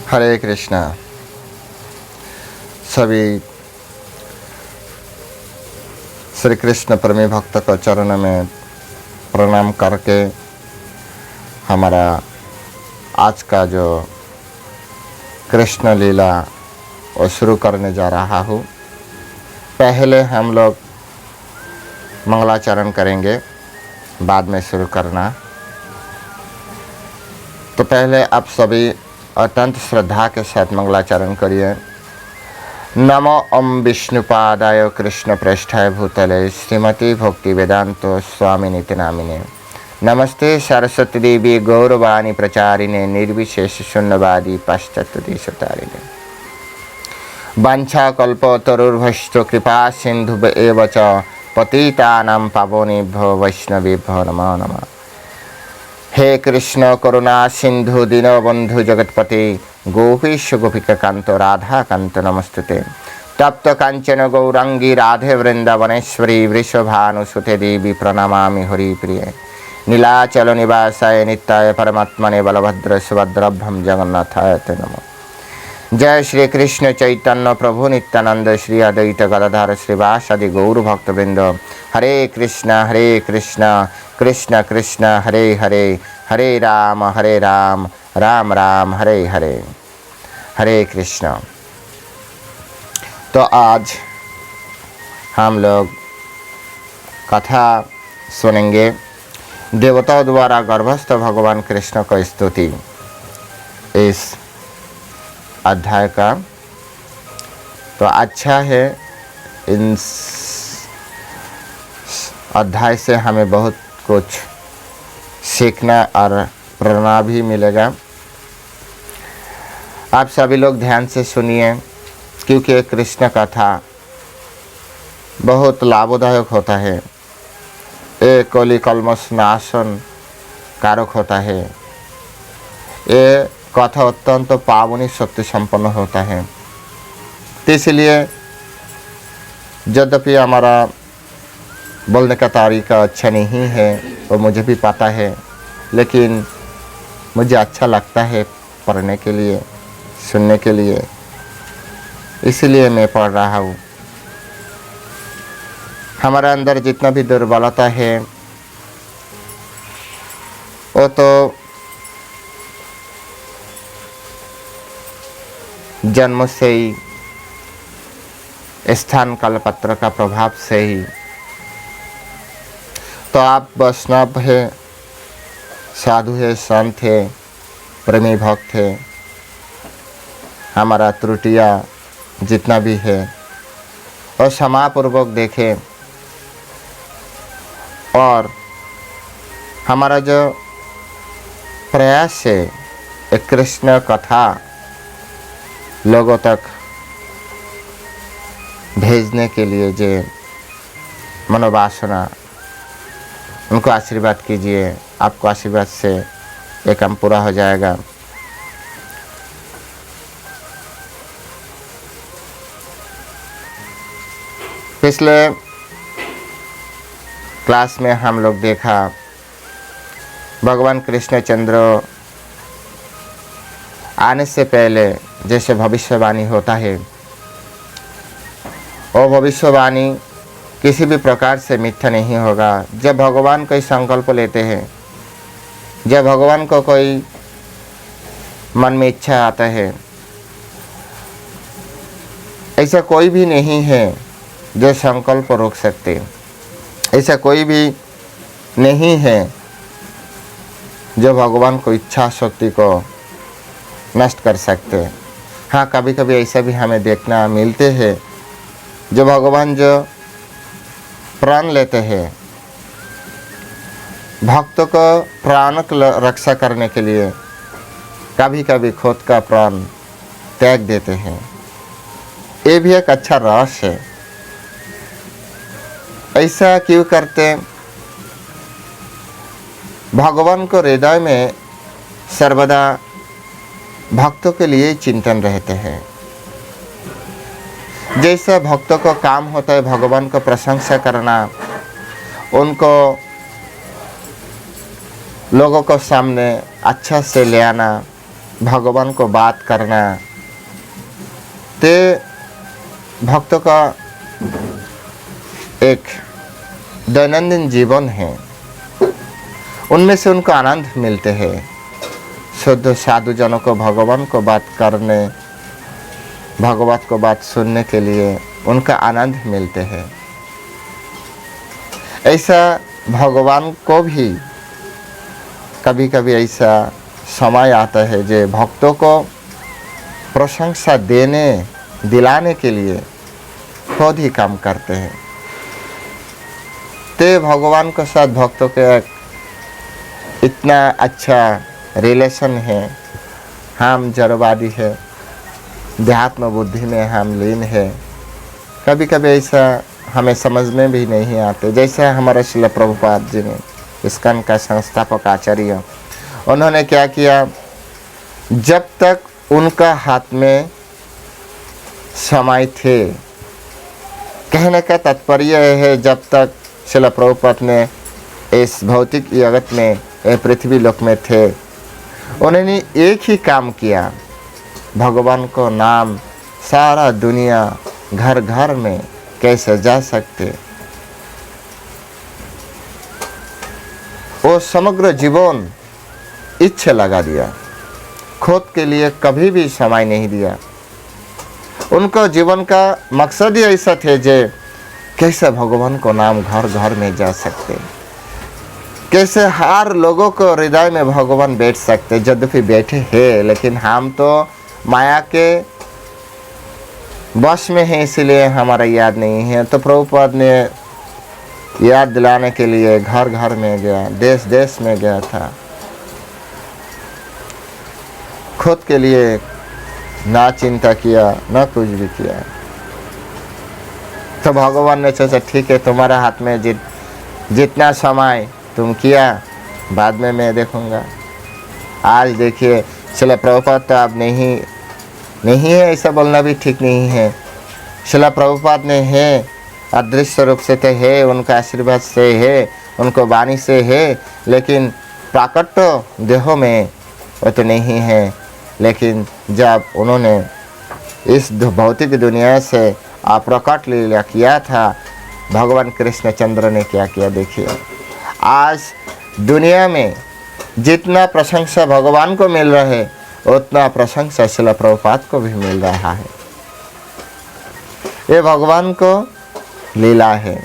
हरे कृष्णा। सभी श्री कृष्ण प्रेमी भक्त को चरण में प्रणाम करके हमारा आज का जो कृष्ण लीला वो शुरू करने जा रहा हूँ। पहले हम लोग मंगलाचरण करेंगे, बाद में शुरू करना। तो पहले आप सभी अत्यंत श्रद्धा के साथ मंगलाचरण करिए। नमो ओम विष्णुपादाय कृष्ण प्रेष्ठाय भूतले श्रीमती भक्ति वेदांतो स्वामी नित्य नामिने। नमस्ते सरस्वती देवी गौरवाणी प्रचारिणे निर्विशेष शून्यवादी पाश्चात्य देशतारिणे। वाञ्छा कल्पतरुर्भश्च कृपा सिंधु एव च पतितानां पावनेभ्यो वैष्णवेभ्यो नमो नमः। हे कृष्ण करुणा सिंधु दीनबंधु जगतपते गोपीश गोपिका कांत राधा कांत नमस्तुते। तप्त कांचन गौरांगी राधे वृंदावनेश्वरी वृषभानुसुते देवी प्रणमामि हरिप्रिये। नीलाचल निवासाय नित्याय परमात्मने बलभद्र सुभद्रभ्यं जगन्नाथाय ते नमः। जय श्री कृष्ण चैतन्य प्रभु नित्यानंद श्री अद्वैत गदाधर श्रीवासादि गौर भक्तवृंद। हरे कृष्ण कृष्ण कृष्ण हरे हरे, हरे राम राम राम हरे हरे। हरे कृष्ण। तो आज हम लोग कथा सुनेंगे देवताओं द्वारा गर्भस्थ भगवान कृष्ण को स्तुति, इस अध्याय का। तो अच्छा है, इन अध्याय से हमें बहुत कुछ सीखना और प्रेरणा भी मिलेगा। आप सभी लोग ध्यान से सुनिए, क्योंकि कृष्ण कथा बहुत लाभदायक होता है। ये कली कल्मष नाशन कारक होता है। ये कथा अत्यंत पावनी शक्ति संपन्न होता है। तो इसलिए यद्यपि हमारा बोलने का तरीका अच्छा नहीं है वो मुझे भी पता है, लेकिन मुझे अच्छा लगता है पढ़ने के लिए, सुनने के लिए, इसलिए मैं पढ़ रहा हूँ। हमारे अंदर जितना भी दुर्बलता है वो तो जन्म से ही, स्थान काल पत्र का प्रभाव से ही। तो आप वैष्णव है, साधु है, संत है, प्रेमी भक्त है, हमारा त्रुटियाँ जितना भी है और क्षमापूर्वक देखें, और हमारा जो प्रयास है एक कृष्ण कथा लोगों तक भेजने के लिए, जो मनोवासना, उनको आशीर्वाद कीजिए। आपको आशीर्वाद से ये काम पूरा हो जाएगा। पिछले क्लास में हम लोग देखा भगवान कृष्णचंद्र आने से पहले जैसे भविष्यवाणी होता है, वो भविष्यवाणी किसी भी प्रकार से मिथ्या नहीं होगा। जब भगवान कोई संकल्प लेते हैं, जब भगवान को कोई मन में इच्छा आता है, ऐसा कोई भी नहीं है जो संकल्प रोक सकते। ऐसा कोई भी नहीं है जो भगवान को इच्छा शक्ति को नष्ट कर सकते। हाँ, कभी कभी ऐसा भी हमें देखना मिलते हैं जो भगवान जो प्राण लेते हैं, भक्तों को प्राण की रक्षा करने के लिए कभी कभी खुद का प्राण त्याग देते हैं। ये भी एक अच्छा रहस्य है। ऐसा क्यों करते? भगवान को हृदय में सर्वदा भक्तों के लिए चिंतन रहते हैं। जैसा भक्तों को काम होता है भगवान को प्रशंसा करना, उनको लोगों को सामने अच्छा से ले आना, भगवान को बात करना, ते भक्तों का एक दैनंदिन जीवन है। उनमें से उनको आनंद मिलते हैं। शुद्ध साधु जनों को भगवान को बात करने, भगवत को बात सुनने के लिए उनका आनंद मिलते हैं। ऐसा भगवान को भी कभी कभी ऐसा समय आता है जो भक्तों को प्रशंसा देने दिलाने के लिए खुद ही काम करते हैं। ते भगवान के साथ भक्तों के एक इतना अच्छा रिलेशन है। हम जड़वादी है, देहात्म बुद्धि में हम लीन है। कभी कभी ऐसा हमें समझ में भी नहीं आते। जैसे हमारे श्रील प्रभुपाद जी ने, इस्कॉन का संस्थापक आचार्य, उन्होंने क्या किया, जब तक उनका हाथ में समय थे, कहने का तात्पर्य है जब तक श्रील प्रभुपाद ने इस भौतिक जगत में, पृथ्वी लोक में थे, उन्होंने एक ही काम किया, भगवान को नाम सारा दुनिया घर घर में कैसे जा सकते, वो समग्र जीवन इच्छा लगा दिया। खुद के लिए कभी भी समय नहीं दिया। उनका जीवन का मकसद ही ऐसा थे जे कैसे भगवान को नाम घर घर में जा सकते, कैसे हर लोगों को हृदय में भगवान बैठ सकते। यद्यपि बैठे हैं, लेकिन हम तो माया के वश में हैं, इसलिए हमारा याद नहीं है। तो प्रभुपाद ने याद दिलाने के लिए घर घर में गया, देश देश में गया था। खुद के लिए ना चिंता किया, ना कुछ भी किया। तो भगवान ने सोचा ठीक है, तुम्हारा हाथ में जितना समय तुम किया, बाद में मैं देखूंगा। आज देखिए श्रील प्रभुपाद तो अब नहीं है, ऐसा बोलना भी ठीक नहीं है। श्रील प्रभुपाद ने है, अदृश्य रूप से तो है, उनका आशीर्वाद से है, उनको वाणी से है, लेकिन प्राकट देहों में वो तो नहीं है। लेकिन जब उन्होंने इस भौतिक दुनिया से अप्रकट लीला किया था, भगवान कृष्णचंद्र ने क्या किया देखिए। आज दुनिया में जितना प्रशंसा भगवान को मिल रहा है, उतना प्रशंसा श्रील प्रभुपाद को भी मिल रहा है। ये भगवान को लीला है।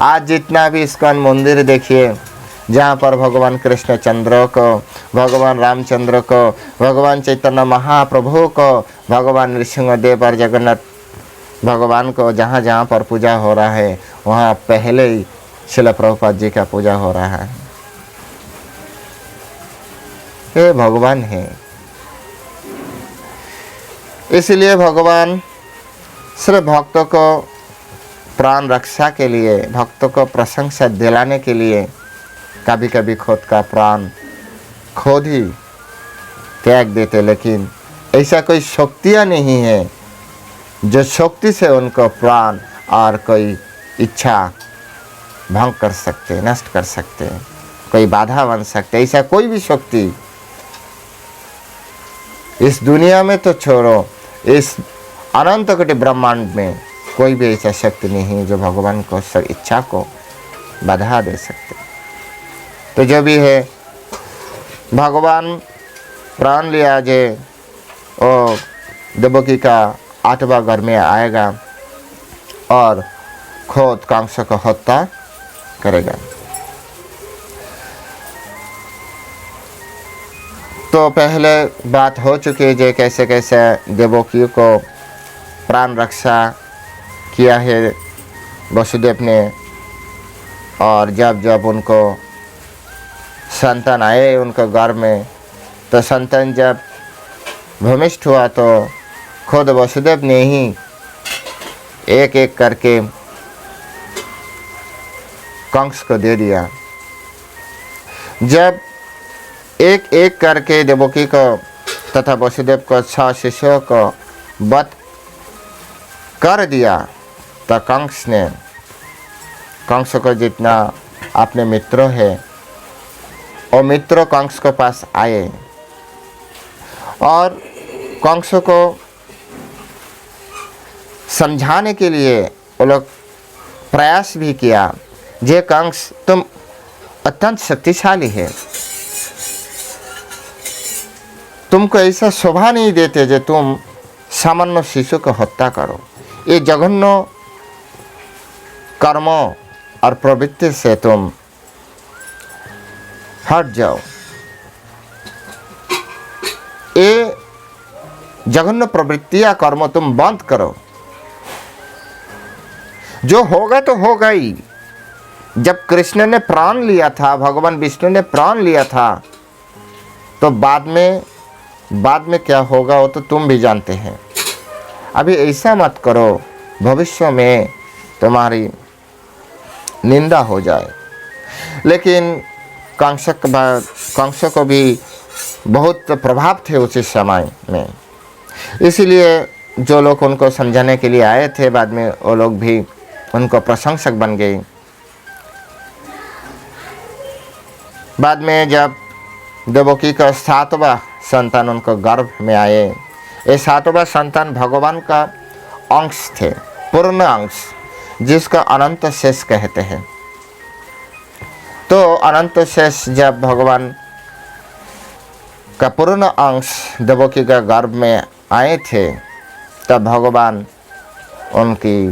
आज जितना भी इस्कॉन मंदिर देखिए, जहाँ पर भगवान कृष्णचंद्र को, भगवान रामचंद्र को, भगवान चैतन्य महाप्रभु को, भगवान नृसिंहदेव और जगन्नाथ भगवान को जहाँ जहाँ पर पूजा हो रहा है, वहाँ पहले ही श्रील प्रभुपाद जी का पूजा हो रहा है। ये भगवान है। इसलिए भगवान सिर्फ भक्तों को प्राण रक्षा के लिए, भक्तों को प्रशंसा दिलाने के लिए कभी कभी खुद का प्राण खुद ही त्याग देते। लेकिन ऐसा कोई शक्तियाँ नहीं है जो शक्ति से उनको प्राण और कोई इच्छा भंग कर सकते, नष्ट कर सकते, कोई बाधा बन सकते। ऐसा कोई भी शक्ति इस दुनिया में तो छोड़ो, इस अनंत कोटि ब्रह्मांड में कोई भी ऐसा शक्ति नहीं जो भगवान को इच्छा को बाधा दे सकते। तो जो भी है, भगवान प्राण लिया जे ओ देवकी का 8वां घर में आएगा और खुद कंस को हत्या करेगा। तो पहले बात हो चुकी है जे कैसे कैसे देवकी को प्राण रक्षा किया है वसुदेव ने। और जब जब उनको संतान आए उनके घर में, तो संतान जब भूमिष्ठ हुआ तो खुद वसुदेव ने ही एक एक करके कंस को दे दिया। जब एक एक करके देवकी को तथा वसुदेव को 6 शिष्यों को वध कर दिया, तो कंस को जितना अपने मित्रों है, और मित्रों कंस के पास आए और कंस को समझाने के लिए वो लोग प्रयास भी किया, जे कंस तुम अत्यंत शक्तिशाली है, तुमको ऐसा शोभा नहीं देते जो तुम सामान्य शिशु को हत्या करो। ये जघन्य कर्मों और प्रवृत्ति से तुम हट जाओ, ये जघन्य प्रवृत्तियां कर्म तुम बंद करो। जो होगा तो होगा ही। जब कृष्ण ने प्राण लिया था, भगवान विष्णु ने प्राण लिया था, तो बाद में क्या होगा वो तो तुम भी जानते हैं। अभी ऐसा मत करो, भविष्य में तुम्हारी निंदा हो जाए। लेकिन कंस को भी बहुत प्रभाव थे उसी समय में, इसीलिए जो लोग उनको समझाने के लिए आए थे, बाद में वो लोग भी उनको प्रशंसक बन गए। बाद में जब देवकी का 7वां संतान उनको गर्भ में आए, ये 7वां संतान भगवान का अंश थे, पूर्ण अंश, जिसका अनंत शेष कहते हैं। तो अनंत शेष जब भगवान का पूर्ण अंश देवकी का गर्भ में आए थे, तब भगवान उनकी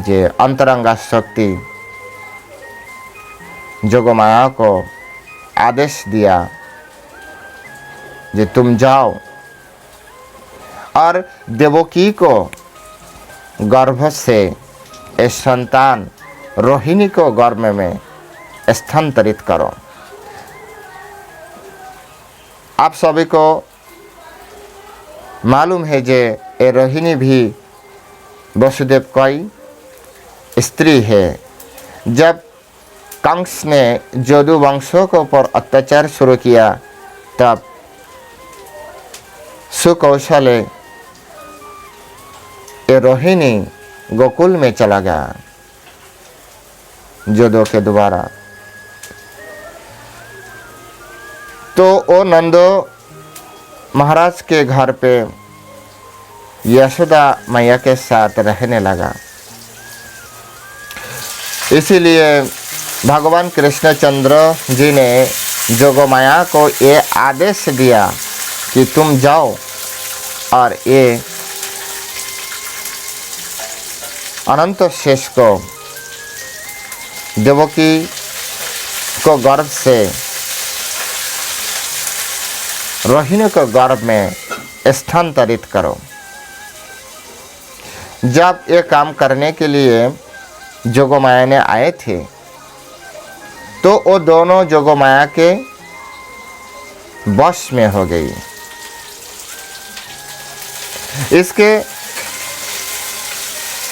जो अंतरंगा शक्ति जोगमाया को आदेश दिया कि तुम जाओ और देवकी को गर्भ से एक संतान रोहिणी को गर्भ में स्थानांतरित करो। आप सभी को मालूम है जे ये रोहिणी भी वसुदेव की स्त्री है। जब कंस ने जदु वंशों के ऊपर अत्याचार शुरू किया, तब सुकौशल ये रोहिणी गोकुल में चला गया जदु के द्वारा। तो वो नंदो महाराज के घर पे यशोदा मैया के साथ रहने लगा। इसीलिए भगवान कृष्णचंद्र जी ने जोगमाया को ये आदेश दिया कि तुम जाओ और ये अनंत शेष को देवकी को गर्भ से रोहिणी को गर्भ में स्थानांतरित करो। जब ये काम करने के लिए जोगमाया ने आए थे, तो वो दोनों जोगमाया के वश में हो गई। इसके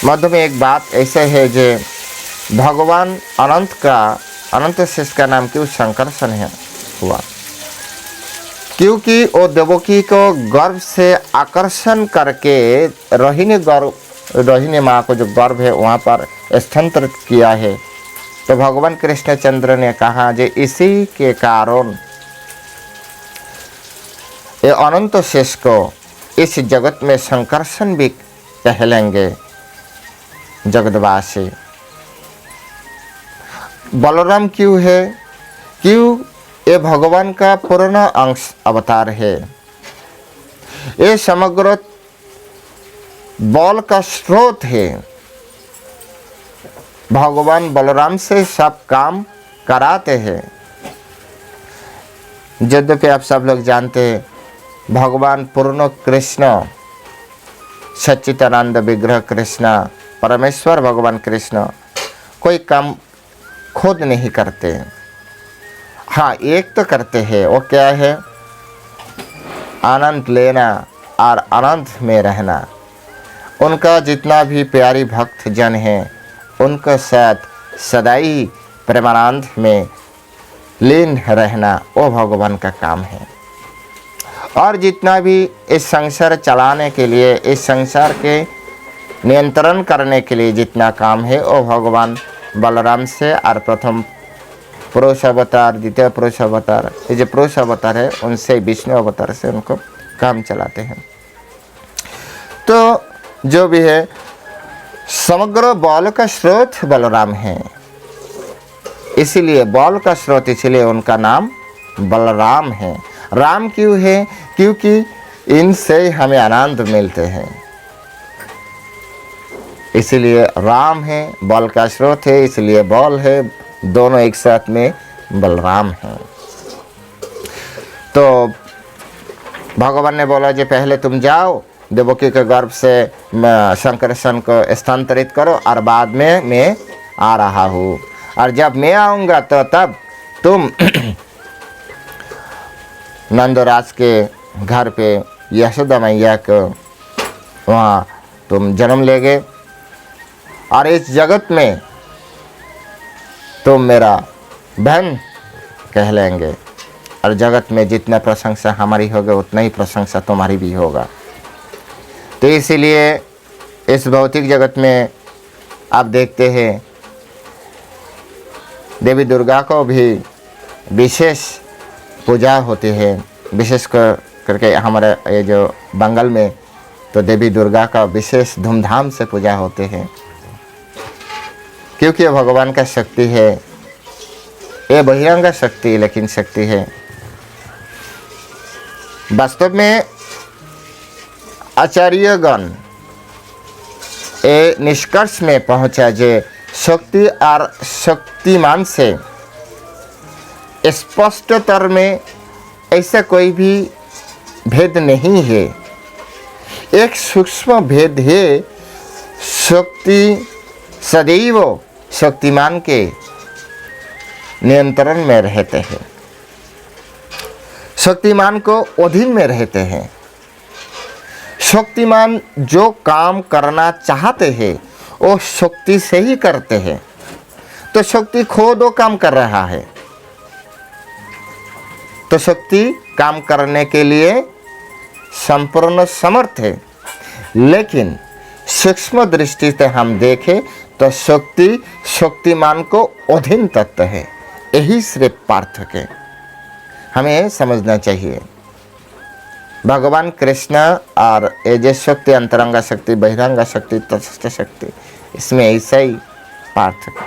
मध्य में एक बात ऐसे है जो भगवान अनंत शेष का नाम क्यों संकर्षण है हुआ, क्योंकि वो देवकी को गर्भ से आकर्षण करके रोहिणी माँ को जो गर्भ है वहाँ पर स्थानांतरित किया है। तो भगवान कृष्णचंद्र ने कहा जे इसी के कारण ये अनंत शेष को इस जगत में संकर्षण भी कहलेंगे जगतवासी। बलराम क्यों है? क्यों? ये भगवान का पूर्ण अंश अवतार है। ये समग्र बल का स्रोत है। भगवान बलराम से सब काम कराते हैं। यद्यपि आप सब लोग जानते हैं भगवान पूर्ण कृष्ण सच्चिदानंद विग्रह कृष्ण परमेश्वर भगवान कृष्ण कोई काम खुद नहीं करते। हाँ, एक तो करते हैं, वो क्या है? आनंद लेना और आनंद में रहना। उनका जितना भी प्यारी भक्त जन है उनके साथ सदाई प्रेमानंद में लीन रहना वो भगवान का काम है। और जितना भी इस संसार चलाने के लिए, इस संसार के नियंत्रण करने के लिए जितना काम है वो भगवान बलराम से और प्रथम पुरुष अवतार, द्वितीय पुरुष अवतार, ये जो पुरुष अवतार है उनसे, विष्णु अवतार से उनको काम चलाते हैं। तो जो भी है, समग्र बल का स्रोत बलराम है, इसीलिए बल का स्रोत, इसलिए उनका नाम बलराम है। राम क्यों है? क्योंकि इनसे हमें आनंद मिलते हैं, इसीलिए राम है। बल का स्रोत है, इसलिए बल है, दोनों एक साथ में बलराम हैं। तो भगवान ने बोला कि पहले तुम जाओ, देवकी के गर्भ से शंकरसन को स्थानांतरित करो, और बाद में मैं आ रहा हूँ, और जब मैं आऊँगा तो तब तुम नंदराज के घर पे यशोदा मैया को वहाँ तुम जन्म लेगे, और इस जगत में तुम मेरा बहन कहलाएंगे, और जगत में जितना प्रशंसा हमारी होगा उतना ही प्रशंसा तुम्हारी भी होगा। तो इसीलिए इस भौतिक जगत में आप देखते हैं देवी दुर्गा को भी विशेष पूजा होती है, विशेष करके हमारे ये जो बंगाल में तो देवी दुर्गा का विशेष धूमधाम से पूजा होते हैं, क्योंकि ये भगवान का शक्ति है। ये बहिरंग शक्ति लेकिन शक्ति है। वास्तव में आचार्यगण ये निष्कर्ष में पहुंचा जे शक्ति और शक्तिमान से स्पष्टतर में ऐसा कोई भी भेद नहीं है। एक सूक्ष्म भेद है, शक्ति सदैव शक्तिमान के नियंत्रण में रहते हैं, शक्तिमान को अधीन में रहते हैं। शक्तिमान जो काम करना चाहते हैं वो शक्ति से ही करते हैं। तो शक्ति खुद वो काम कर रहा है, तो शक्ति काम करने के लिए संपूर्ण समर्थ है। लेकिन सूक्ष्म दृष्टि से हम देखें तो शक्ति शक्तिमान को अधीन तत्व है। यही सिर्फ पार्थक्य है, हमें समझना चाहिए। भगवान कृष्ण और ये जो शक्ति, अंतरंगा शक्ति, बहिरंगा शक्ति, तटस्थ शक्ति, इसमें ऐसा ही पार्थक्य।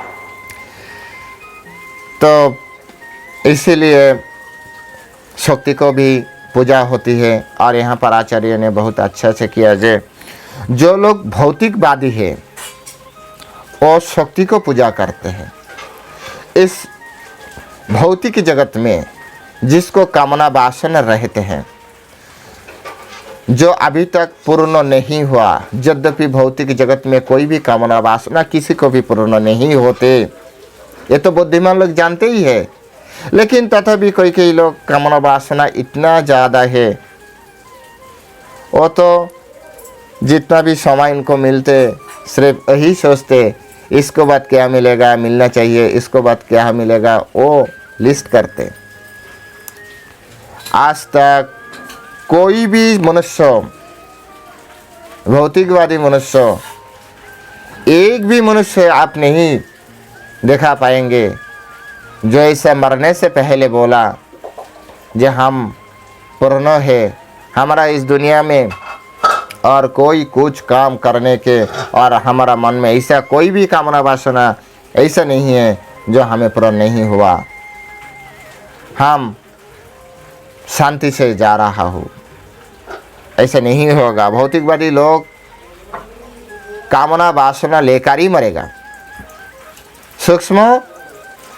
तो इसीलिए शक्ति को भी पूजा होती है। और यहाँ पर आचार्य ने बहुत अच्छा से किया जो लोग भौतिकवादी है वो शक्ति को पूजा करते हैं। इस भौतिक जगत में जिसको कामना वासना रहते हैं, जो अभी तक पूर्ण नहीं हुआ, यद्यपि भौतिक जगत में कोई भी कामना वासना किसी को भी पूर्ण नहीं होते, ये तो बुद्धिमान लोग जानते ही है। लेकिन तथापि कोई लोग कामना वासना इतना ज़्यादा है, वो तो जितना भी समय इनको मिलते सिर्फ यही सोचते इसको बाद क्या मिलेगा, मिलना चाहिए, इसको बाद क्या मिलेगा, वो लिस्ट करते। आज तक कोई भी मनुष्य, भौतिकवादी मनुष्य, एक भी मनुष्य आप नहीं देखा पाएंगे जो ऐसा मरने से पहले बोला जो हम पूर्ण है, हमारा इस दुनिया में और कोई कुछ काम करने के और हमारा मन में ऐसा कोई भी कामना वासना ऐसा नहीं है जो हमें पूर्ण नहीं हुआ, हम शांति से जा रहा हूँ, ऐसा नहीं होगा। भौतिकवादी लोग कामना वासना लेकर ही मरेगा। सूक्ष्म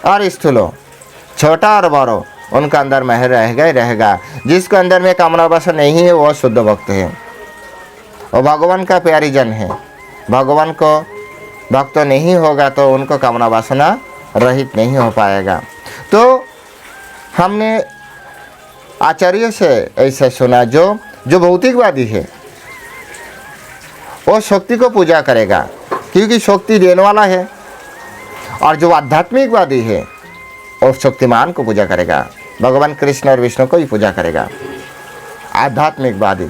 और स्थूल, छोटा और बड़ो, उनका अंदर में रहेगा ही रहेगा। जिसके अंदर में कामना वासना नहीं है वो शुद्ध भक्त है, वो भगवान का प्यारी जन है। भगवान को भक्त नहीं होगा तो उनको कामना वासना रहित नहीं हो पाएगा। तो हमने आचार्य से ऐसा सुना जो भौतिकवादी है वो शक्ति को पूजा करेगा क्योंकि शक्ति देने वाला है, और जो आध्यात्मिकवादी है वो शक्तिमान को पूजा करेगा, भगवान कृष्ण और विष्णु को ही पूजा करेगा, आध्यात्मिकवादी।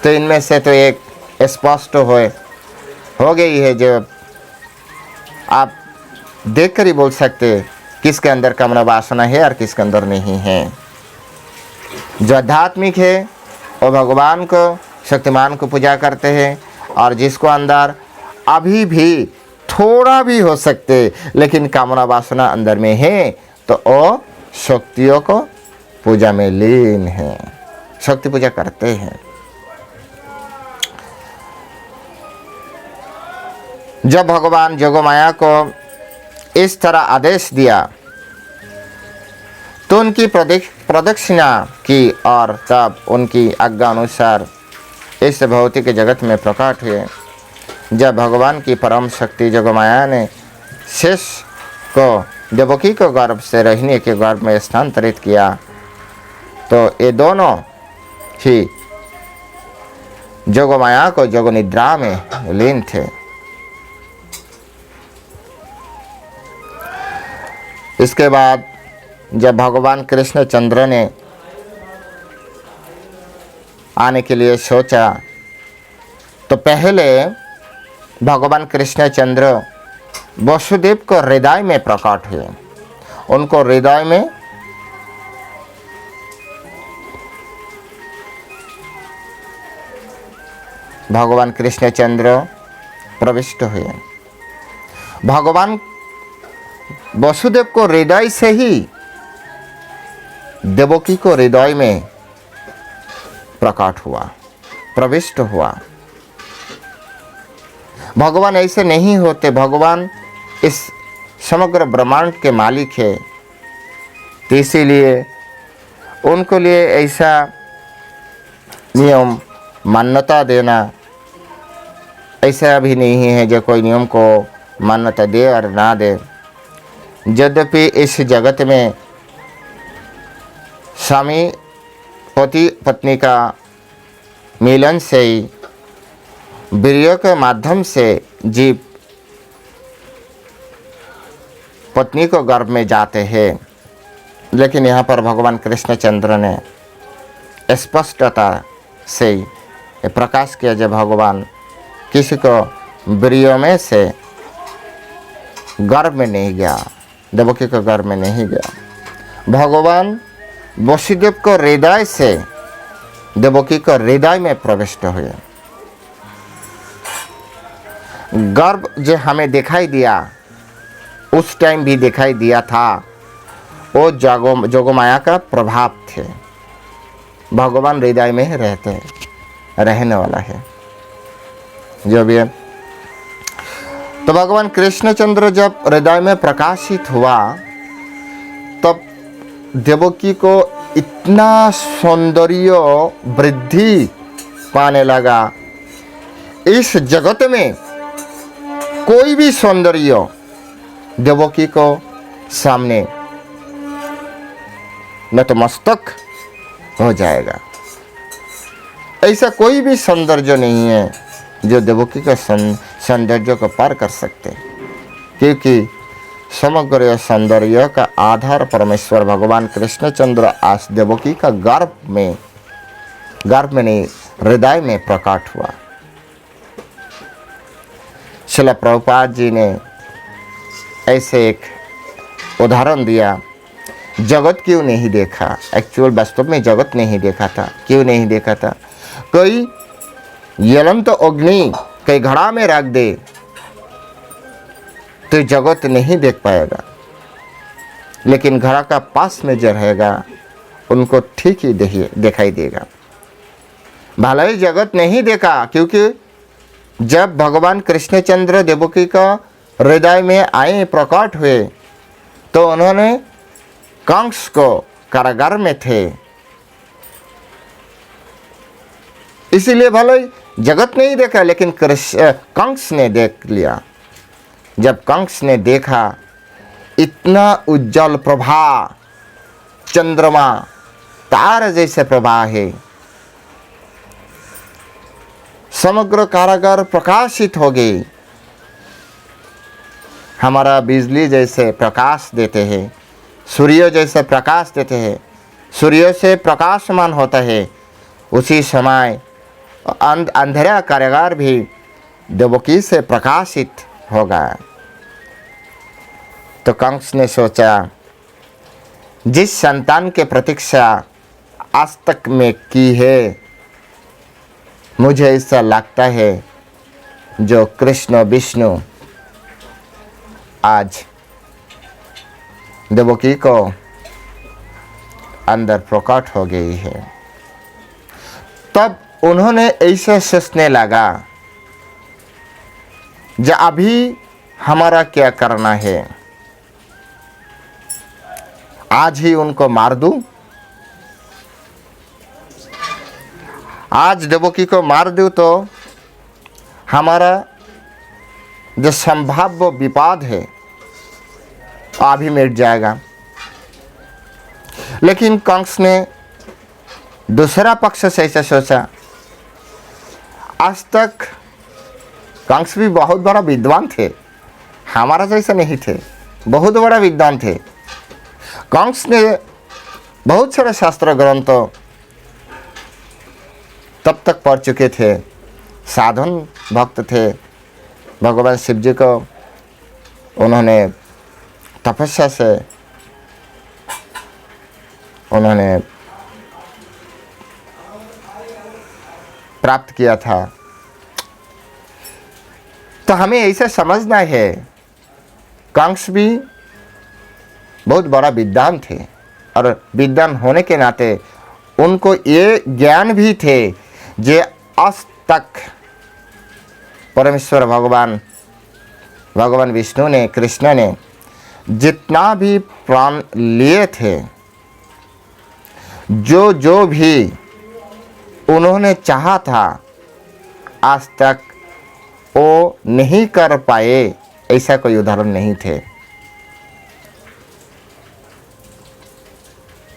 तो इनमें से तो एक स्पष्ट हो गई है, जो आप देखकर ही बोल सकते किसके अंदर कामना वासना है और किसके अंदर नहीं है। जो आध्यात्मिक है वो भगवान को, शक्तिमान को पूजा करते हैं, और जिसको अंदर अभी भी थोड़ा भी हो सकते लेकिन कामना वासना अंदर में है तो वो शक्तियों को पूजा में लीन है, शक्ति पूजा करते हैं। जब भगवान जोगमाया को इस तरह आदेश दिया तो उनकी प्रदक्षिणा की और तब उनकी आज्ञा अनुसार इस भौतिक जगत में प्रकट हुए। जब भगवान की परम शक्ति जोगमाया ने शेष को देवकी को गर्भ से रहने के गर्भ में स्थानांतरित किया तो ये दोनों ही जोगमाया को जोग निद्रा में लीन थे। इसके बाद जब भगवान कृष्ण चंद्र ने आने के लिए सोचा तो पहले भगवान कृष्ण चंद्र वसुदेव को हृदय में प्रकट हुए। उनको हृदय में भगवान कृष्ण चंद्र प्रविष्ट हुए। भगवान वसुदेव को हृदय से ही देवकी को हृदय में प्रकट हुआ, प्रविष्ट हुआ। भगवान ऐसे नहीं होते, भगवान इस समग्र ब्रह्मांड के मालिक है, तो इसीलिए उनको लिए ऐसा नियम मान्यता देना ऐसा भी नहीं है जो कोई नियम को मान्यता दे और ना दे। यद्यपि इस जगत में स्वामी पति पत्नी का मिलन से ही वीर्य के माध्यम से जीव पत्नी को गर्भ में जाते हैं, लेकिन यहाँ पर भगवान कृष्णचंद्र ने स्पष्टता से प्रकाश किया जब भगवान किसी को वीर्य में से गर्भ में नहीं गया, देवकी को गर्भ में नहीं गया। भगवान वसुदेव को हृदय से देवकी को हृदय में प्रविष्ट हुए। गर्भ जो हमें दिखाई दिया उस टाइम भी दिखाई दिया था, वो जोगमाया का प्रभाव थे। भगवान हृदय में रहने वाला है जो भी है। तो भगवान कृष्णचंद्र जब हृदय में प्रकाशित हुआ तब देवकी को इतना सौंदर्य वृद्धि पाने लगा। इस जगत में कोई भी सौंदर्य देवकी को सामने नतमस्तक हो जाएगा। ऐसा कोई भी सौंदर्य नहीं है जो देवकी के सौंदर्य को पार कर सकते, क्योंकि समग्र सौंदर्य का आधार परमेश्वर भगवान कृष्णचंद्र आज देवकी का गर्भ में नहीं हृदय में प्रकट हुआ। श्रील प्रभुपाद जी ने ऐसे एक उदाहरण दिया, जगत क्यों नहीं देखा। एक्चुअल वास्तव में जगत नहीं देखा था। क्यों नहीं देखा था? कोई ज्वलंत अग्नि कई घड़ा में रख दे तो जगत नहीं देख पाएगा, लेकिन घड़ा का पास में जो रहेगा उनको ठीक ही दिखाई देगा। भले ही जगत नहीं देखा, क्योंकि जब भगवान कृष्णचंद्र देवकी का हृदय में आए प्रकट हुए तो उन्होंने कंस को कारागार में थे, इसीलिए भले जगत नहीं देखा लेकिन कंस ने देख लिया। जब कंस ने देखा इतना उज्जवल प्रभा, चंद्रमा तार जैसे प्रभा है, समग्र कारागार प्रकाशित हो गई, हमारा बिजली जैसे प्रकाश देते हैं, सूर्य जैसे प्रकाश देते हैं, सूर्य से प्रकाशमान होता है, उसी समय अंधेरा कारागार भी देवकी से प्रकाशित होगा। तो कंस ने सोचा जिस संतान के प्रतीक्षा आज तक में की है। मुझे ऐसा लगता है जो कृष्ण विष्णु आज देवकी को अंदर प्रकट हो गई है। तब उन्होंने ऐसे सोचने लगा, जो अभी हमारा क्या करना है, आज ही उनको मार दूं, आज देवकी को मार दूं तो हमारा जो संभाव्य विवाद है अभी मिट जाएगा। लेकिन कंस ने दूसरा पक्ष से ऐसा सोचा। आज तक कंस भी बहुत बड़ा विद्वान थे, हमारा जैसा नहीं थे, बहुत बड़ा विद्वान थे। कंस ने बहुत सारे शास्त्र ग्रंथ तब तक पढ़ चुके थे, साधन भक्त थे। भगवान शिव जी को उन्होंने तपस्या से उन्होंने प्राप्त किया था। तो हमें ऐसा समझना है, कंस भी बहुत बड़ा विद्वान थे और विद्वान होने के नाते उनको ये ज्ञान भी थे जे आज तक परमेश्वर भगवान विष्णु ने, कृष्ण ने जितना भी प्राण लिए थे, जो भी उन्होंने चाहा था, आज तक वो नहीं कर पाए, ऐसा कोई उदाहरण नहीं थे।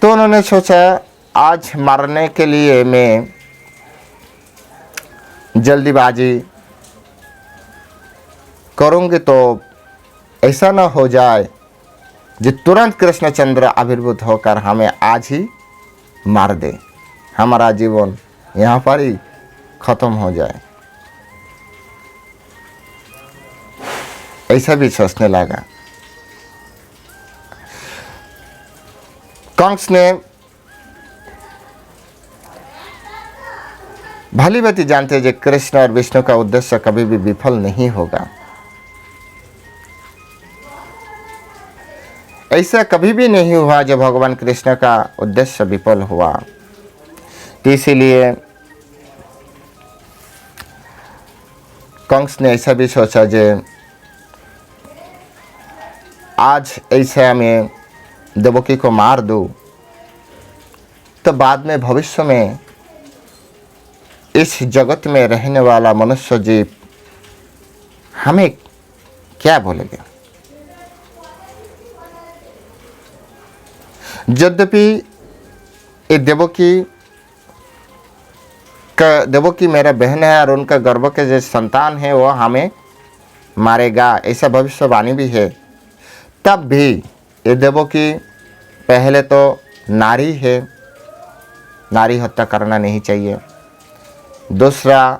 तो उन्होंने सोचा आज मारने के लिए मैं जल्दीबाजी करूंगी तो ऐसा न हो जाए जो तुरंत कृष्णचंद्र आविर्भूत होकर हमें आज ही मार दे, हमारा जीवन यहाँ पर ही खत्म हो जाए। ऐसा भी सोचने लगा। कंस ने भली भांति जानते जो कृष्ण और विष्णु का उद्देश्य कभी भी विफल नहीं होगा। ऐसा कभी भी नहीं हुआ जब भगवान कृष्ण का उद्देश्य विफल हुआ। तो इसीलिए कंस ने ऐसा भी सोचा जे आज ऐसा मैं देवकी को मार दूं तो बाद में भविष्य में इस जगत में रहने वाला मनुष्य जीव हमें क्या बोलेगा। यद्यपि ये देवकी मेरा बहन है और उनका गर्भ के जो संतान है वो हमें मारेगा, ऐसा भविष्यवाणी भी है। तब भी ये देवकी पहले तो नारी है, नारी हत्या करना नहीं चाहिए। दूसरा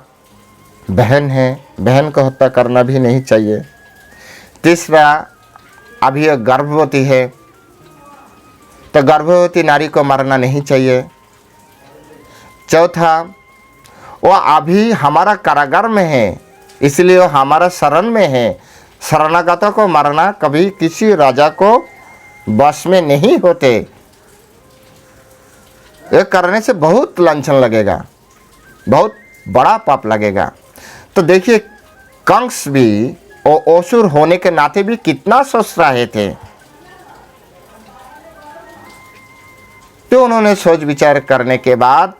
बहन है, बहन को हत्या करना भी नहीं चाहिए। तीसरा अभी ये गर्भवती है तो गर्भवती नारी को मारना नहीं चाहिए। चौथा वो अभी हमारा कारागार में है, इसलिए वो हमारा शरण में है। शरणागतों को मारना कभी किसी राजा को वश में नहीं होते। ये करने से बहुत लांछन लगेगा, बहुत बड़ा पाप लगेगा। तो देखिए कंस भी और असुर होने के नाते भी कितना सोच रहे थे। तो उन्होंने सोच विचार करने के बाद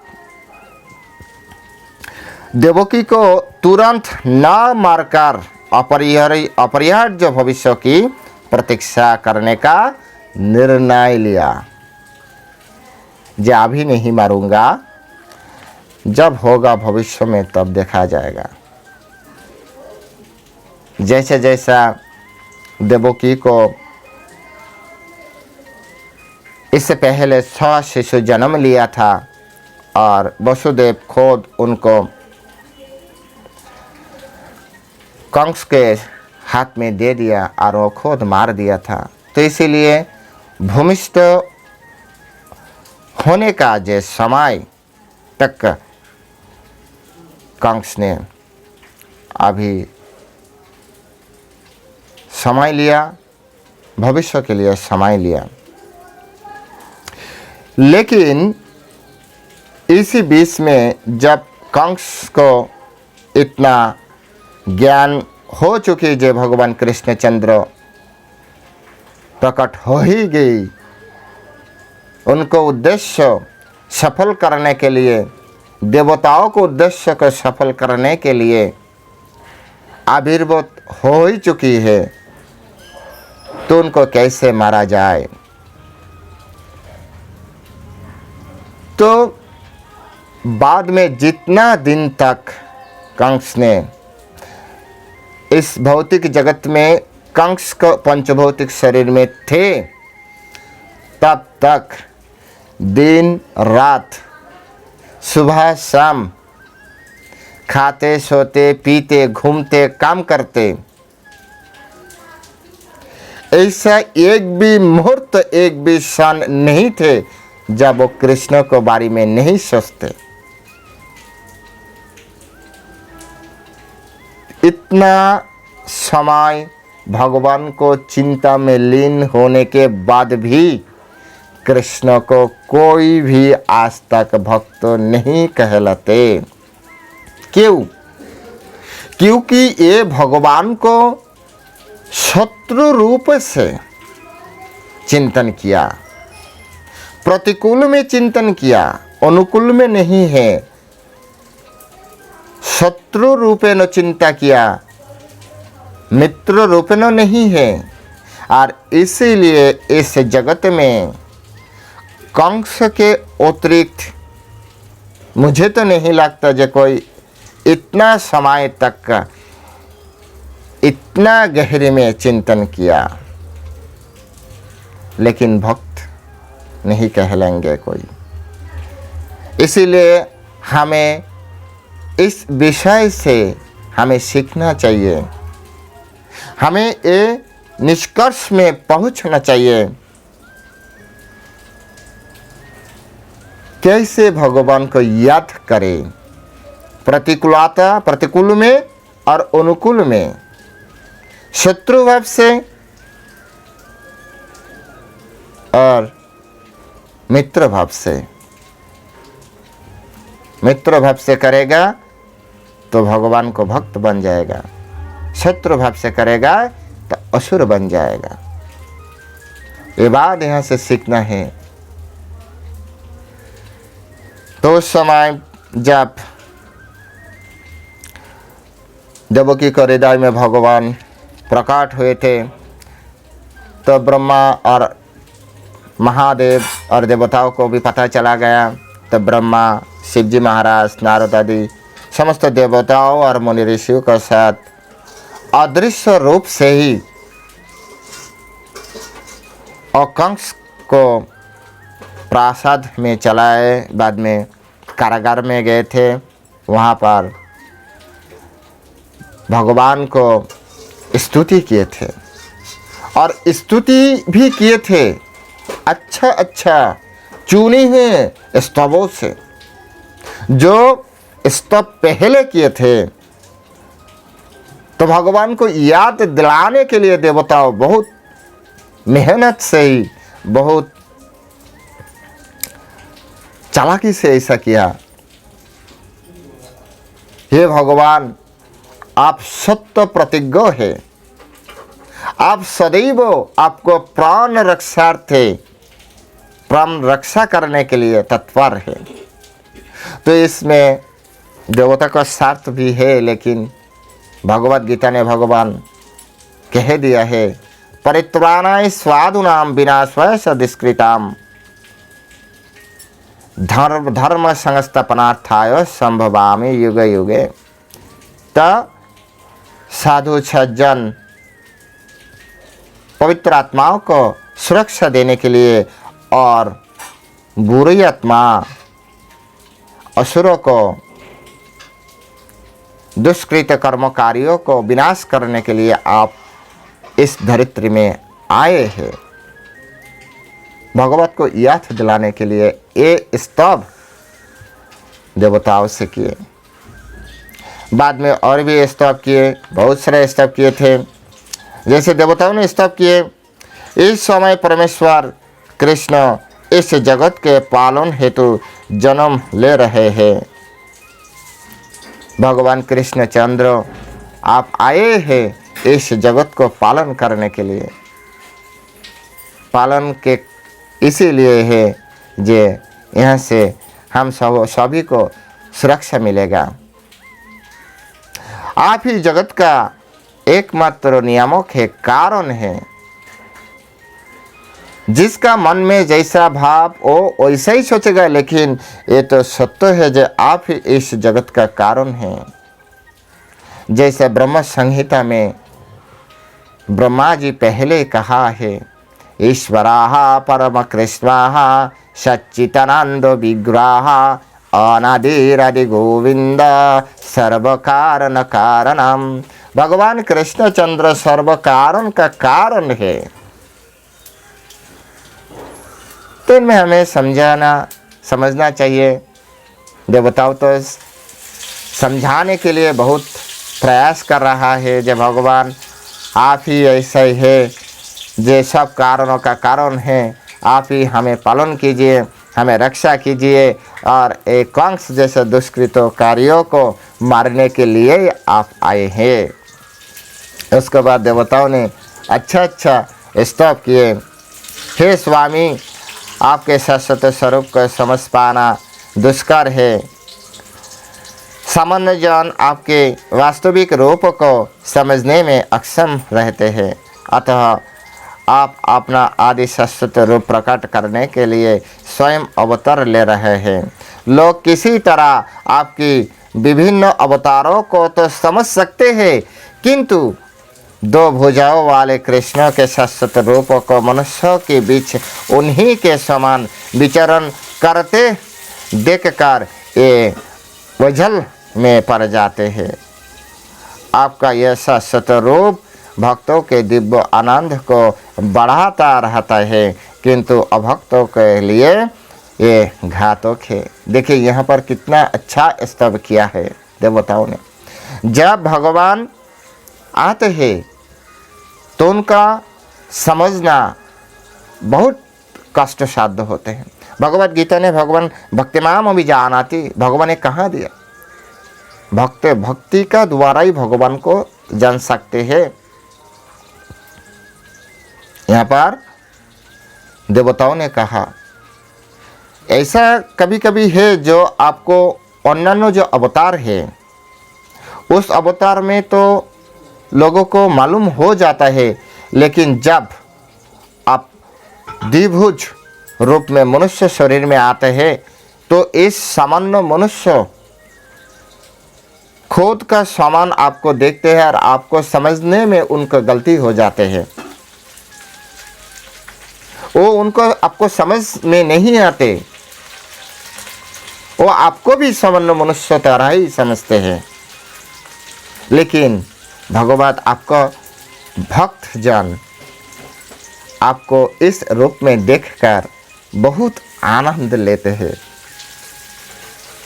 देवकी को तुरंत न मारकर अपरिहार्य भविष्य की प्रतीक्षा करने का निर्णय लिया। जो अभी नहीं मारूंगा, जब होगा भविष्य में तब देखा जाएगा। जैसे जैसा देवकी को इससे पहले 6 शिशु जन्म लिया था और वसुदेव खुद उनको कंस के हाथ में दे दिया और वो खुद मार दिया था। तो इसीलिए भूमिष्ठ होने का जो समय तक कंस ने अभी समय लिया, भविष्य के लिए समय लिया। लेकिन इसी बीच में जब कंस को इतना ज्ञान हो चुकी, जो भगवान कृष्णचंद्र प्रकट हो ही गई, उनको उद्देश्य सफल करने के लिए, देवताओं को उद्देश्य को सफल करने के लिए आविर्भूत हो ही चुकी है, तो उनको कैसे मारा जाए। तो बाद में जितना दिन तक कंस ने इस भौतिक जगत में, कंस को पंचभौतिक शरीर में थे, तब तक दिन रात, सुबह शाम खाते सोते पीते घूमते काम करते, ऐसा एक भी मुहूर्त, एक भी क्षण नहीं थे जब वो कृष्ण को बारे में नहीं सोचते। इतना समय भगवान को चिंता में लीन होने के बाद भी कृष्ण को कोई भी आज तक भक्त नहीं कहलाते। क्यों? क्योंकि ये भगवान को शत्रु रूप से चिंतन किया, प्रतिकूल में चिंतन किया, अनुकूल में नहीं है, शत्रु रूपेण चिंता किया, मित्र रूपेण नहीं है। और इसीलिए इस जगत में कंस के अतिरिक्त मुझे तो नहीं लगता जो कोई इतना समय तक इतना गहरे में चिंतन किया, लेकिन भक्त नहीं कहलाएंगे कोई। इसीलिए हमें इस विषय से हमें सीखना चाहिए, हमें ये निष्कर्ष में पहुंचना चाहिए कैसे भगवान को याद करें, प्रतिकूल में और अनुकूल में, शत्रु भाव से और मित्र भाव से। मित्र भाव से करेगा तो भगवान को भक्त बन जाएगा, शत्रु भाव से करेगा तो असुर बन जाएगा। ये बात यहाँ से सीखना है। तो उस समय जब देवकी के हृदय में भगवान प्रकट हुए थे, तो ब्रह्मा और महादेव और देवताओं को भी पता चला गया। तो ब्रह्मा, शिवजी महाराज, नारद आदि समस्त देवताओं और मुनि ऋषियों के साथ अदृश्य रूप से ही कंस को प्रासाद में चलाए, बाद में कारागार में गए थे। वहाँ पर भगवान को स्तुति किए थे और स्तुति भी किए थे अच्छा चुनी हुए स्तवों से। जो स्तव पहले किए थे, तो भगवान को याद दिलाने के लिए देवताओं बहुत मेहनत से ही, बहुत चालाकी से ऐसा किया। हे भगवान, आप सत्य प्रतिज्ञ है, आप सदैव आपको प्राण रक्षार्थे, प्राण रक्षा करने के लिए तत्पर है। तो इसमें देवता का स्वार्थ भी है, लेकिन भगवत गीता ने भगवान कह दिया है, परित्राणाय साधूनां विनाशाय च दुष्कृताम् धर्म संस्थापनार्थाय संभवामि युगे युगे। तो साधु सज्जन पवित्र आत्माओं को सुरक्षा देने के लिए और बुरी आत्मा असुरों को, दुष्कृत कर्मकारियों को विनाश करने के लिए आप इस धरित्री में आए हैं। भगवत को याद दिलाने के लिए ये स्तव देवताओं से किए। बाद में और भी स्तव किए, बहुत सारे स्तव किए थे। जैसे देवताओं ने स्तव किए, इस समय परमेश्वर कृष्ण इस जगत के पालन हेतु जन्म ले रहे हैं। भगवान कृष्णचंद्र आप आए हैं इस जगत को पालन करने के लिए। पालन के इसीलिए है जे यहाँ से हम सभी को सुरक्षा मिलेगा। आप ही जगत का एकमात्र नियामक है, कारण है। जिसका मन में जैसा भाव हो वैसा ही सोचेगा, लेकिन ये तो सत्य है जो आप ही इस जगत का कारण हैं। जैसे ब्रह्म संहिता में ब्रह्मा जी पहले कहा है, ईश्वराः परम कृष्णाः सच्चिदानंद विग्रह अनादिरादि गोविंद सर्व कारण कारणम। भगवान कृष्णचंद्र सर्व कारण का कारण है। तो इनमें हमें समझना चाहिए। देवताओं तो समझाने के लिए बहुत प्रयास कर रहा है, जब भगवान आप ही ऐसा ही है जो सब कारणों का कारण है। आप ही हमें पालन कीजिए, हमें रक्षा कीजिए, और एक कंस जैसे दुष्कृतों कार्यों को मारने के लिए आप आए हैं। उसके बाद देवताओं ने अच्छा स्तव किए। हे स्वामी, आपके शाश्वत स्वरूप को समझ पाना दुष्कर है। सामान्य जन आपके वास्तविक रूप को समझने में अक्षम रहते हैं, अतः आप अपना आदि शाश्वत रूप प्रकट करने के लिए स्वयं अवतार ले रहे हैं। लोग किसी तरह आपकी विभिन्न अवतारों को तो समझ सकते हैं, किंतु दो भुजाओं वाले कृष्ण के शाश्वत रूप को मनुष्यों के बीच उन्हीं के समान विचरण करते देखकर ये वजल में पड़ जाते हैं। आपका यह शाश्वत रूप भक्तों के दिव्य आनंद को बढ़ाता रहता है, किंतु अभक्तों के लिए ये घातक है। देखिए यहाँ पर कितना अच्छा स्तव किया है देवताओं ने। जब भगवान आते हैं तो उनका समझना बहुत कष्ट साध्य होते हैं। भगवत गीता ने भगवान भक्तिमाम अभिजानाति, भगवान ने कहाँ दिया? भक्ति का द्वारा ही भगवान को जान सकते हैं। यहाँ पर देवताओं ने कहा, ऐसा कभी कभी है जो आपको अन्य जो अवतार है उस अवतार में तो लोगों को मालूम हो जाता है, लेकिन जब आप द्विभुज रूप में मनुष्य शरीर में आते हैं तो इस सामान्य मनुष्य खुद का सामान आपको देखते हैं और आपको समझने में उनका गलती हो जाते हैं। वो उनको आपको समझ में नहीं आते, वो आपको भी सामान्य मनुष्य तरह ही समझते हैं। लेकिन भगवत आपको भक्त जन आपको इस रूप में देखकर बहुत आनंद लेते हैं,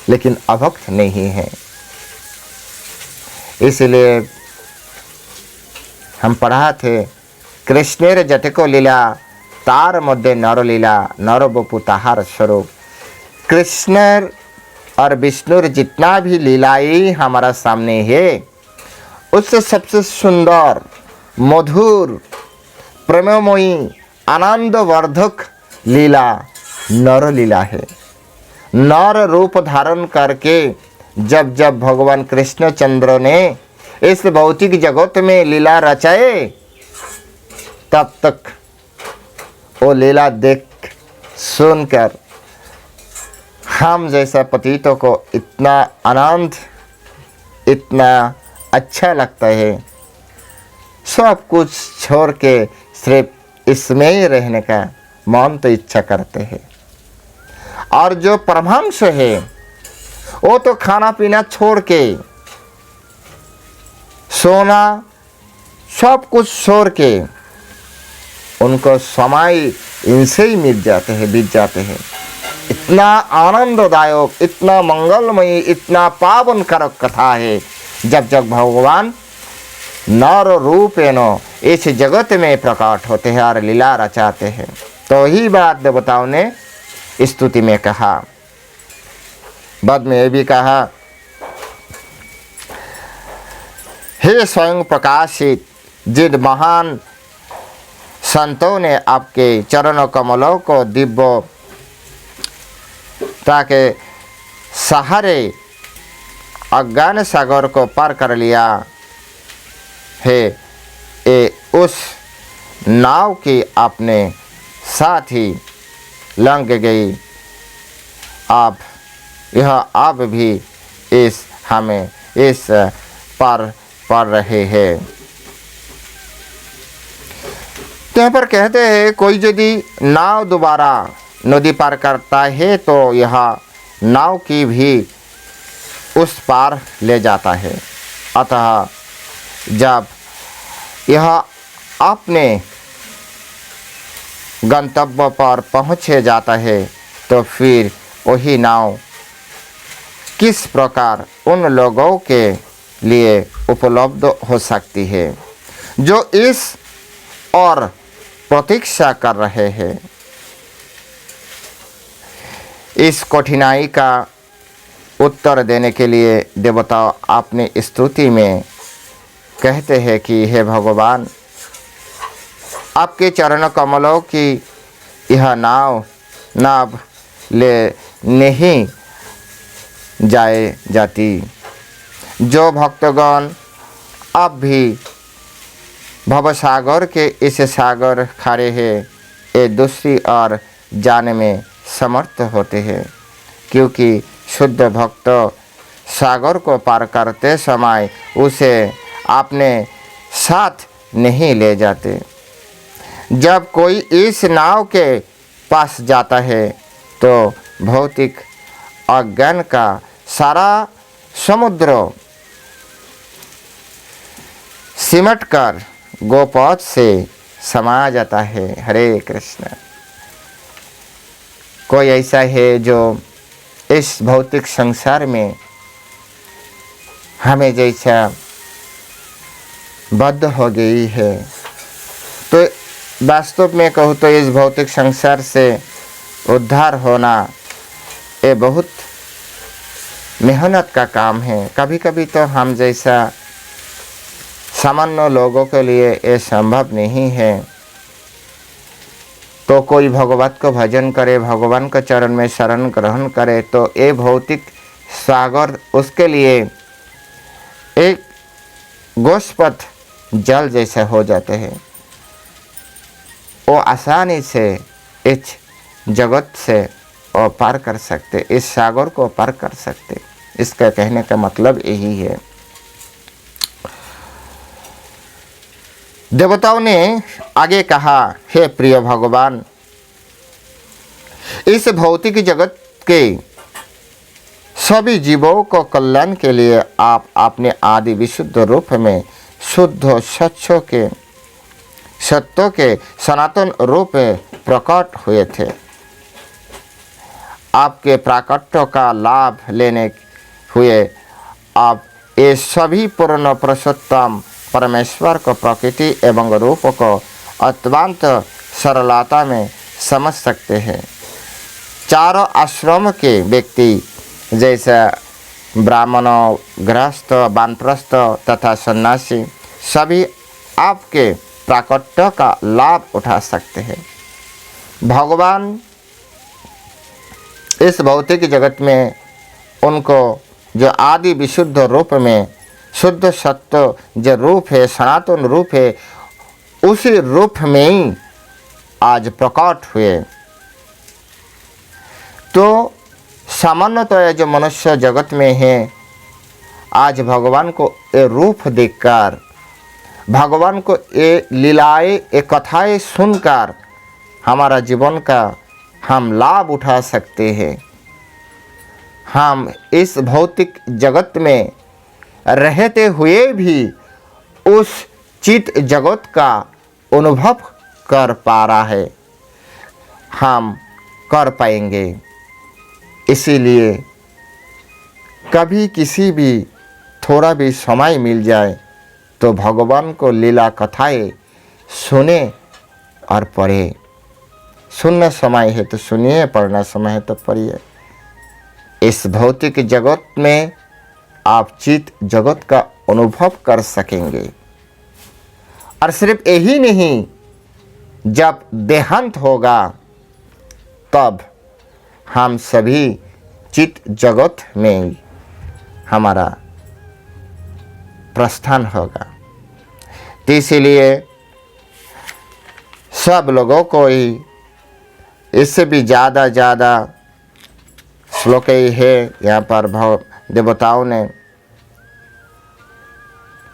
लेकिन अभक्त नहीं है। इसलिए हम पढ़ा थे, कृष्णेर जटिको लीला तार मध्य नर लीला नर बपु ताहार स्वरूप। कृष्ण और विष्णु जितना भी लीलाई हमारा सामने है, उससे सबसे सुंदर, मधुर, प्रेममयी, आनंदवर्धक लीला नर लीला है। नर रूप धारण करके जब जब भगवान कृष्णचंद्र ने इस भौतिक जगत में लीला रचाए, तब तक वो लीला देख सुनकर हम जैसा पतितों को इतना आनंद, इतना अच्छा लगता है। सब कुछ छोड़ के सिर्फ इसमें ही रहने का मन तो इच्छा करते हैं। और जो परमहंस है वो तो खाना पीना छोड़ के, सोना सब कुछ छोड़ के, उनको समय इनसे ही बीत जाते हैं। इतना आनंददायक, इतना मंगलमयी, इतना पावन करक कथा है। जब जब भगवान नर रूपेण इस जगत में प्रकट होते हैं और लीला रचाते हैं, तो ही बात देवताओं ने स्तुति में कहा। बाद में ये भी कहा, हे स्वयं प्रकाशित, जिन महान संतों ने आपके चरण कमलों को दिव्यता के सहारे अज्ञान सागर को पार कर लिया है, उस नाव की अपने साथ ही लंघ गई। आप भी हमें इस पार पड़ रहे हैं। तो यहाँ पर कहते हैं, कोई यदि नाव दोबारा नदी पार करता है तो यह नाव की भी उस पार ले जाता है। अतः जब यह अपने गंतव्य पर पहुँचे जाता है तो फिर वही नाव किस प्रकार उन लोगों के लिए उपलब्ध हो सकती है जो इस और प्रतीक्षा कर रहे हैं। इस कठिनाई का उत्तर देने के लिए देवता अपनी स्तुति में कहते हैं कि हे भगवान, आपके चरण कमलों की यह नाव ले नहीं जाती। जो भक्तगण अब भी भवसागर के इस सागर खारे हैं, ये दूसरी ओर जाने में समर्थ होते हैं, क्योंकि शुद्ध भक्त सागर को पार करते समय उसे अपने साथ नहीं ले जाते। जब कोई इस नाव के पास जाता है तो भौतिक अज्ञान का सारा समुद्र सिमट कर गोपथ से समा जाता है। हरे कृष्ण। कोई ऐसा है जो इस भौतिक संसार में हमें जैसा बद्ध हो गई है, तो वास्तव में कहूँ तो इस भौतिक संसार से उद्धार होना ये बहुत मेहनत का काम है। कभी कभी तो हम जैसा सामान्य लोगों के लिए ये संभव नहीं है। तो कोई भगवत को भजन करे, भगवान के चरण में शरण ग्रहण करे, तो ये भौतिक सागर उसके लिए एक गोस्पथ जल जैसे हो जाते हैं। वो आसानी से इस जगत से वो पार कर सकते, इस सागर को पार कर सकते। इसका कहने का मतलब यही है। देवताओं ने आगे कहा, हे प्रिय भगवान, इस भौतिक जगत के सभी जीवों को कल्याण के लिए आप अपने आदि विशुद्ध रूप में शुद्ध सत्यों के सनातन रूप में प्रकट हुए थे। आपके प्राकट्य का लाभ लेने हुए आप ये सभी पूर्ण पुरुषोत्तम परमेश्वर को प्रकृति एवं रूप को अत्यंत सरलता में समझ सकते हैं। चारों आश्रम के व्यक्ति जैसे ब्राह्मण, गृहस्थ, वानप्रस्थ तथा सन्यासी सभी आपके प्राकट्य का लाभ उठा सकते हैं। भगवान इस भौतिक जगत में उनको जो आदि विशुद्ध रूप में शुद्ध सत्य जो रूप है, सनातन रूप है, उसी रूप में ही आज प्रकट हुए। तो सामान्यतः जो मनुष्य जगत में है, आज भगवान को ये रूप देखकर, भगवान को ये लीलाएं, ये कथाएं सुनकर हमारा जीवन का हम लाभ उठा सकते हैं। हम इस भौतिक जगत में रहते हुए भी उस चित जगत का अनुभव कर पा रहा है, हम कर पाएंगे। इसीलिए कभी किसी भी थोड़ा भी समय मिल जाए तो भगवान को लीला कथाएं सुने और पढ़े। सुनना समय है तो सुनिए, पढ़ना समय है तो पढ़िए। इस भौतिक जगत में आप चित जगत का अनुभव कर सकेंगे। और सिर्फ यही नहीं, जब देहांत होगा तब हम सभी चित जगत में हमारा प्रस्थान होगा। तो इसीलिए सब लोगों को ही इससे भी ज़्यादा श्लोक ही है। यहाँ पर देवताओं ने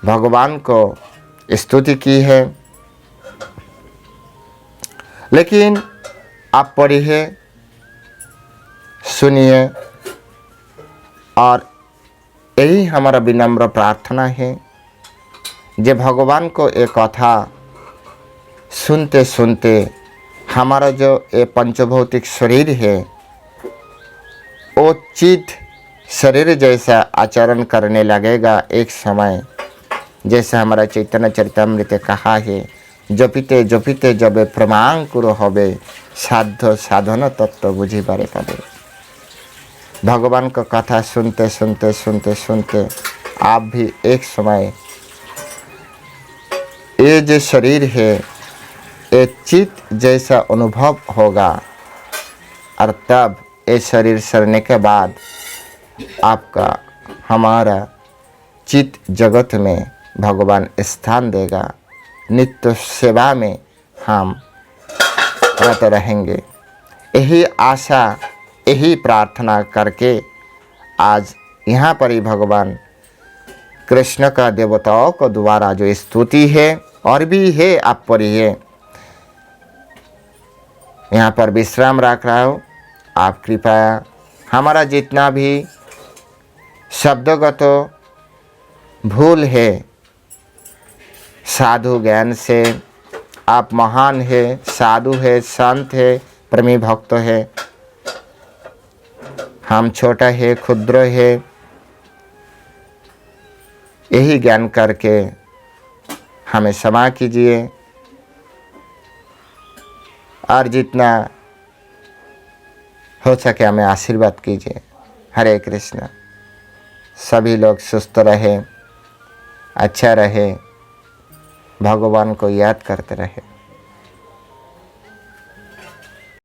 भगवान को स्तुति की है, लेकिन आप पढ़िए, सुनिए। और यही हमारा विनम्र प्रार्थना है, जब भगवान को एक कथा सुनते सुनते हमारा जो ये पंचभौतिक शरीर है वो चित शरीर जैसा आचरण करने लगेगा एक समय। जैसे हमारा चैतन्य चरितमृत कहा है, जपिते जपिते जब प्रमांकुर होबे साध्य साधन तत्व बुझी बारे पाबे। भगवान का कथा सुनते सुनते सुनते सुनते आप भी एक समय ये जो शरीर है ये चित जैसा अनुभव होगा। और तब ये शरीर सरने के बाद आपका हमारा चित जगत में भगवान स्थान देगा। नित्य सेवा में हम रत रहेंगे। यही आशा, यही प्रार्थना करके आज यहाँ पर ही भगवान कृष्ण का देवताओं को द्वारा जो स्तुति है और भी है, आप पढ़िए। यहाँ पर विश्राम रख रहा हूँ। आप कृपया हमारा जितना भी शब्दगत भूल है, साधु ज्ञान से आप महान है, साधु है, संत है, प्रेमी भक्त है, हम छोटा है, क्षुद्र है, यही ज्ञान करके हमें क्षमा कीजिए। और जितना हो सके हमें आशीर्वाद कीजिए। हरे कृष्ण। सभी लोग सुस्त रहे, अच्छा रहे, भगवान को याद करते रहे।